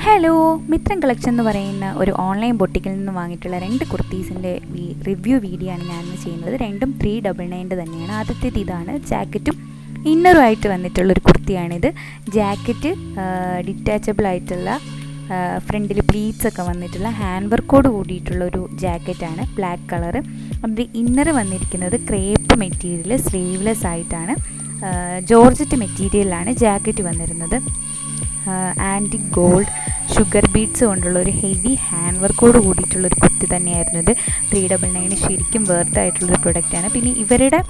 Hello, മിത്രം collection എന്ന് പറയുന്ന ഒരു ഓൺലൈൻ ബൊട്ടിക്കിൽ നിന്ന് വാങ്ങിയിട്ടുള്ള 2 കുർത്തീസിൻ്റെ റിവ്യൂ വീഡിയോ ആണ് ഞാനിന്ന് ചെയ്യുന്നത്. രണ്ടും 399 തന്നെയാണ്. ആദ്യത്തേത് ഇതാണ്, ജാക്കറ്റും ഇന്നറുമായിട്ട് വന്നിട്ടുള്ളൊരു കുർത്തിയാണിത്. ജാക്കറ്റ് ഡിറ്റാച്ചബിൾ ആയിട്ടുള്ള ഫ്രണ്ടിൽ പ്ലീറ്റ്സ് ഒക്കെ വന്നിട്ടുള്ള ഹാൻഡ് വർക്കോട് കൂടിയിട്ടുള്ളൊരു ജാക്കറ്റാണ്, ബ്ലാക്ക് കളറ്. അതിൻ്റെ ഇന്നർ വന്നിരിക്കുന്നത് ക്രേപ്പ് മെറ്റീരിയൽ, സ്ലീവ്ലെസ് ആയിട്ടാണ്. ജോർജറ്റ് മെറ്റീരിയലാണ് ജാക്കറ്റ് വന്നിരുന്നത്. ആൻറ്റിക് ഗോൾഡ് ഷുഗർ ബീഡ്സ് കൊണ്ടുള്ള ഒരു ഹെവി ഹാൻഡ് വർക്കോട് കൂടിയിട്ടുള്ളൊരു കുർത്തി തന്നെയായിരുന്നു ഇത്. 399 ശരിക്കും വർത്ത് ആയിട്ടുള്ളൊരു പ്രൊഡക്റ്റാണ്. പിന്നെ ഇവരുടെ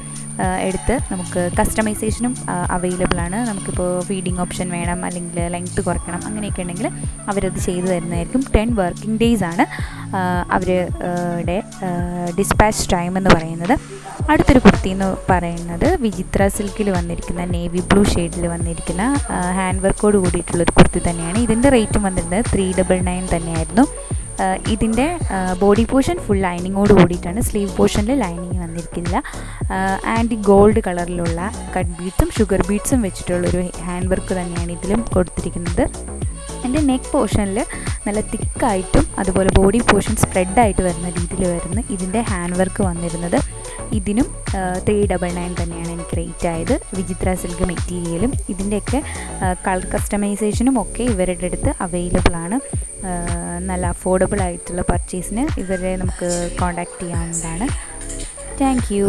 എടുത്ത് നമുക്ക് കസ്റ്റമൈസേഷനും അവൈലബിൾ ആണ്. നമുക്കിപ്പോൾ ഫീഡിങ് ഓപ്ഷൻ വേണം, അല്ലെങ്കിൽ ലെങ്ത്ത് കുറയ്ക്കണം, അങ്ങനെയൊക്കെ ഉണ്ടെങ്കിൽ അവരത് ചെയ്തു തരുന്നതായിരിക്കും. 10 വർക്കിംഗ് ഡേയ്സ് ആണ് അവരുടെ ഡിസ്പാച്ച് ടൈം എന്ന് പറയുന്നത്. അടുത്തൊരു കുർത്തി എന്ന് പറയുന്നത് വിചിത്ര സിൽക്കിൽ വന്നിരിക്കുന്ന നേവി ബ്ലൂ ഷെയ്ഡിൽ വന്നിരിക്കുന്ന ഹാൻഡ് വർക്കോട് കൂടിയിട്ടുള്ളൊരു കുർത്തി തന്നെയാണ്. ഇതിൻ്റെ റേറ്റും വന്നിരുന്നത് 399 തന്നെയായിരുന്നു. ഇതിൻ്റെ ബോഡി പോർഷൻ ഫുൾ ലൈനിങ്ങോട് കൂടിയിട്ടാണ്, സ്ലീവ് പോർഷനിൽ ലൈനിങ് വന്നിരിക്കില്ല. ആൻറ്റി ഗോൾഡ് കളറിലുള്ള കട്ട് ബീഡ്സും ഷുഗർ ബീഡ്സും വെച്ചിട്ടുള്ളൊരു ഹാൻഡ് വർക്ക് തന്നെയാണ് ഇതിലും കൊടുത്തിരിക്കുന്നത്. എൻ്റെ നെക്ക് പോർഷനിൽ നല്ല തിക്കായിട്ടും അതുപോലെ ബോഡി പോർഷൻ സ്പ്രെഡായിട്ട് വരുന്ന രീതിയിൽ വരുന്ന ഇതിൻ്റെ ഹാൻഡ് വർക്ക് വന്നിരുന്നത്. ഇതിനും 399 തന്നെയാണ് എനിക്ക് റേറ്റ് ആയത്. വിചിത്ര സിൽക്ക് മെറ്റീരിയലും ഇതിൻ്റെയൊക്കെ കളർ കസ്റ്റമൈസേഷനും ഒക്കെ ഇവരുടെ അടുത്ത് അവൈലബിൾ ആണ്. നല്ല അഫോർഡബിൾ ആയിട്ടുള്ള പർച്ചേസിന് ഇവരെ നമുക്ക് കോൺടാക്റ്റ് ചെയ്യാവുന്നതാണ്. Thank you.